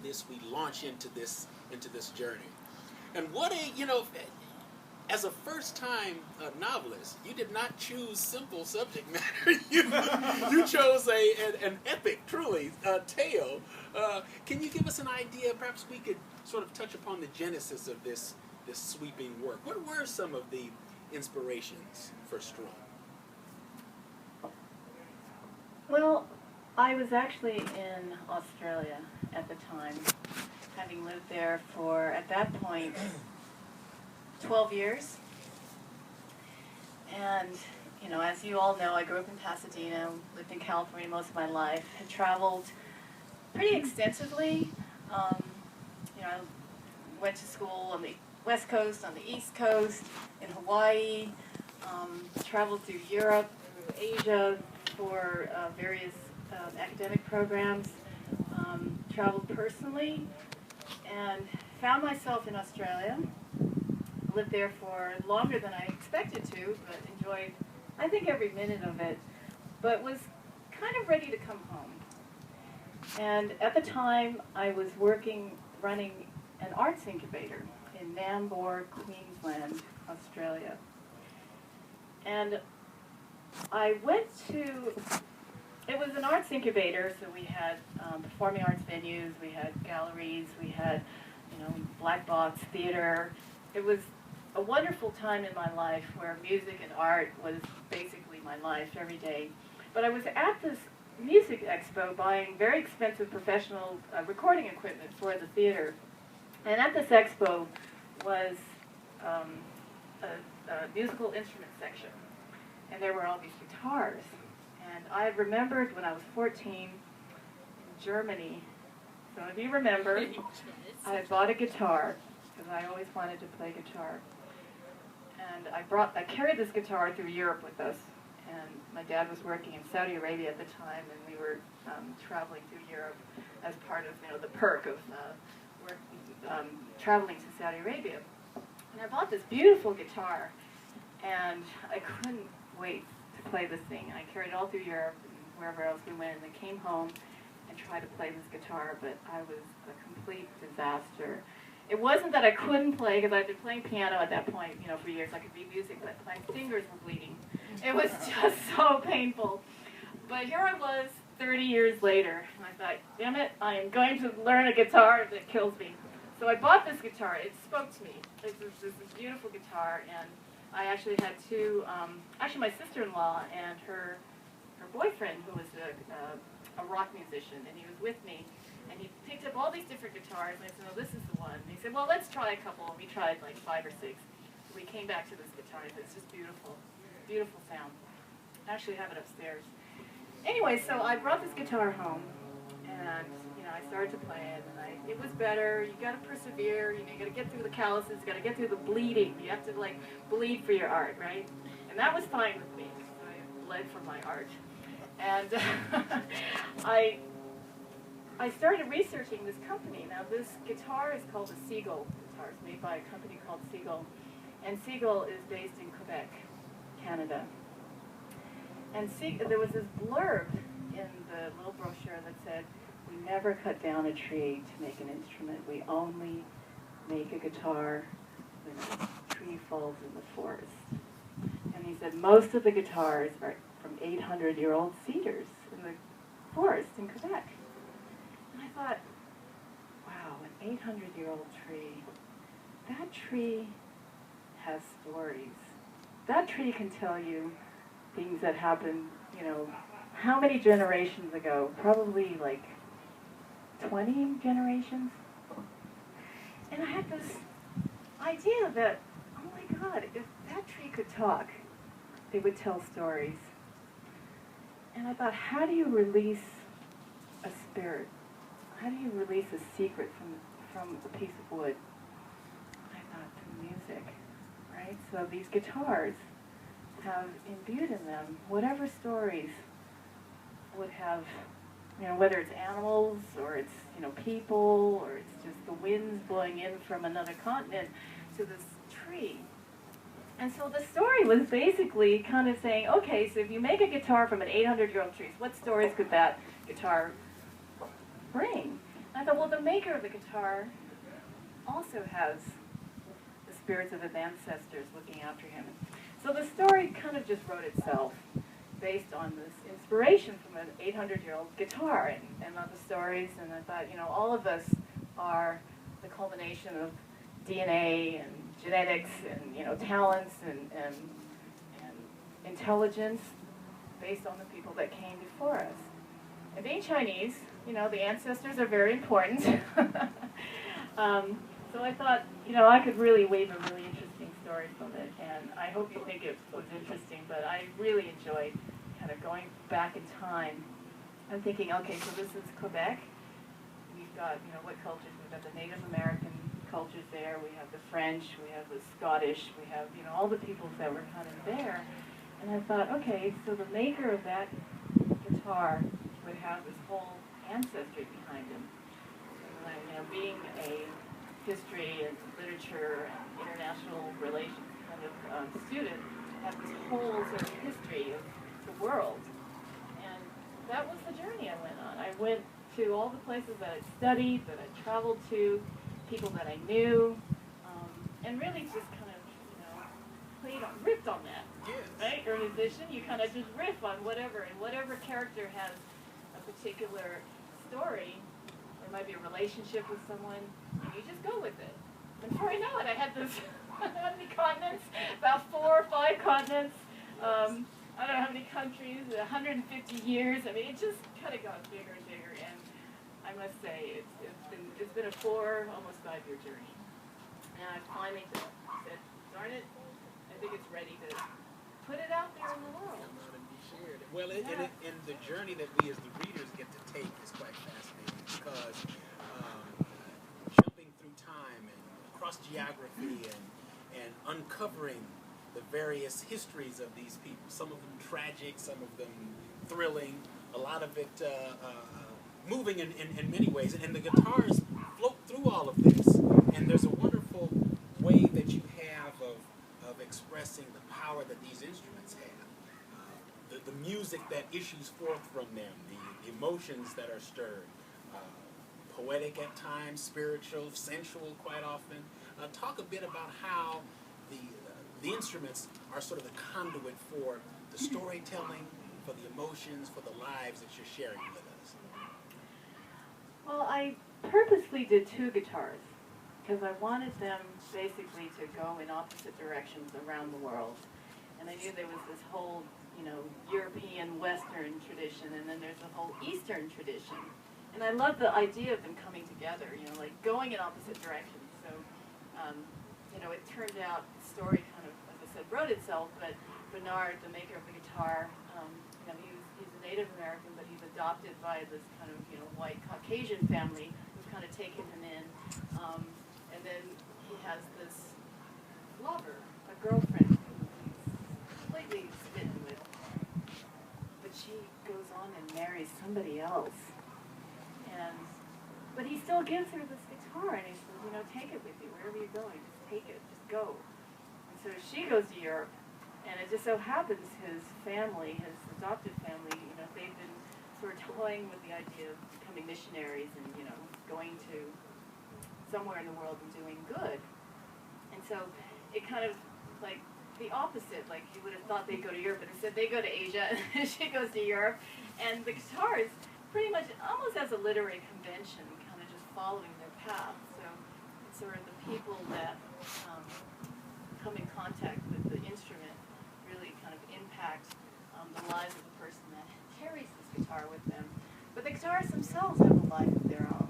this, we launch into this journey. And what a, as a first-time novelist, you did not choose simple subject matter. You chose an epic, truly, tale. Can you give us an idea? Perhaps we could sort of touch upon the genesis of this sweeping work. What were some of the inspirations for Strum? Well, I was actually in Australia at the time, having lived there for, at that point, 12 years. And, as you all know, I grew up in Pasadena, lived in California most of my life, had traveled pretty extensively. I went to school on the West Coast, on the East Coast, in Hawaii, traveled through Europe, through Asia for various academic programs, traveled personally, and found myself in Australia. Lived there for longer than I expected to, but enjoyed, I think, every minute of it, but was kind of ready to come home. And at the time, I was running an arts incubator in Nambour, Queensland, Australia. And I went to, it was an arts incubator, so we had performing arts venues, we had galleries, we had, black box theater. It was a wonderful time in my life where music and art was basically my life every day. But I was at this music expo buying very expensive professional recording equipment for the theater. And at this expo was a musical instrument section. And there were all these guitars. And I remembered when I was 14 in Germany, some of you remember, I had bought a guitar because I always wanted to play guitar. And I carried this guitar through Europe with us. And my dad was working in Saudi Arabia at the time, and we were traveling through Europe as part of, the perk of traveling to Saudi Arabia. And I bought this beautiful guitar, and I couldn't wait to play this thing. I carried it all through Europe and wherever else we went, and I came home and tried to play this guitar, but I was a complete disaster. It wasn't that I couldn't play, because I'd been playing piano at that point, for years. I could read music, but my fingers were bleeding. It was just so painful. But here I was 30 years later, and I thought, damn it, I am going to learn a guitar that kills me. So I bought this guitar. It spoke to me. This is beautiful guitar, and I actually had two, my sister-in-law and her boyfriend, who was a rock musician, and he was with me. And he picked up all these different guitars, and I said, this is the one. And he said, well, let's try a couple. And we tried like 5 or 6. We came back to this guitar. It's just beautiful. Beautiful sound. I actually have it upstairs. Anyway, so I brought this guitar home, and I started to play it, and it was better. You got to persevere. You got to get through the calluses. You got to get through the bleeding. You have to bleed for your art, right? And that was fine with me. I bled for my art, and I started researching this company. Now, this guitar is called a Seagull guitar. It's made by a company called Seagull, and Seagull is based in Quebec, Canada. And there was this blurb in the little brochure that said, "We never cut down a tree to make an instrument. We only make a guitar when a tree falls in the forest." And he said most of the guitars are from 800-year-old cedars in the forest in Quebec. And I thought, wow, an 800-year-old tree. That tree has stories. That tree can tell you things that happened, how many generations ago? Probably like 20 generations. And I had this idea that, oh my God, if that tree could talk, it would tell stories. And I thought, how do you release a spirit? How do you release a secret from a piece of wood? I thought, through music, right? So these guitars have imbued in them whatever stories would have, whether it's animals or it's, people or it's just the winds blowing in from another continent to this tree. And so the story was basically kind of saying, okay, so if you make a guitar from an 800-year-old tree, what stories could that guitar bring? And I thought, well, the maker of the guitar also has the spirits of his ancestors looking after him. So the story kind of just wrote itself based on this inspiration from an 800-year-old guitar and other stories. And I thought, all of us are the culmination of DNA and genetics and, talents and intelligence based on the people that came before us. And being Chinese, the ancestors are very important. So I thought, I could really weave a really interesting story from it, and I hope you think it was interesting, but I really enjoyed kind of going back in time and thinking, okay, so this is Quebec. We've got, what cultures? We've got the Native American cultures there, we have the French, we have the Scottish, we have, all the peoples that were kind of there. And I thought, okay, so the maker of that guitar would have this whole ancestry behind him. And being a history and literature and international relations kind of student, have this whole sort of history of the world. And that was the journey I went on. I went to all the places that I studied, that I traveled to, people that I knew, and really just kind of, riffed on that. Yes. Right? You're a musician, you kind of just riff on whatever, and whatever character has a particular story, there might be a relationship with someone, and you just go with it. And before I know it, I had this, how many continents? About 4 or 5 continents. I don't know how many countries, 150 years. I mean, it just kind of got bigger and bigger, and I must say, it's been a 4, almost 5-year journey. And I finally just said, darn it, I think it's ready to put it out there in the world. Well, and the journey that we as the readers get to take is quite fascinating because jumping through time and across geography and uncovering the various histories of these people, some of them tragic, some of them thrilling, a lot of it moving in many ways. And the guitars float through all of this. And there's a wonderful way that you have of expressing the power that these instruments have. The music that issues forth from them, the emotions that are stirred, poetic at times, spiritual, sensual quite often. Talk a bit about how the instruments are sort of the conduit for the storytelling, for the emotions, for the lives that you're sharing with us. Well, I purposely did 2 guitars because I wanted them basically to go in opposite directions around the world. And I knew there was this whole, European Western tradition, and then there's a whole Eastern tradition. And I love the idea of them coming together, like going in opposite directions. So, it turned out the story kind of, as I said, wrote itself, but Bernard, the maker of the guitar, he's a Native American, but he's adopted by this kind of, white Caucasian family who's kind of taken him in. And then he has this lover, a girlfriend, who he's completely smitten with. But she goes on and marries somebody else. But he still gives her this guitar, and he says, take it with you, wherever you're going, just take it, just go. And so she goes to Europe, and it just so happens his family, his adopted family, they've been sort of toying with the idea of becoming missionaries and, going to somewhere in the world and doing good. And so it kind of, like, the opposite, like you would have thought they'd go to Europe, but instead they go to Asia, and she goes to Europe, and the guitar is pretty much almost as a literary convention, kind of just following their path. So it's sort of the people that come in contact with the instrument really kind of impact the lives of the person that carries this guitar with them. But the guitars themselves have a life of their own.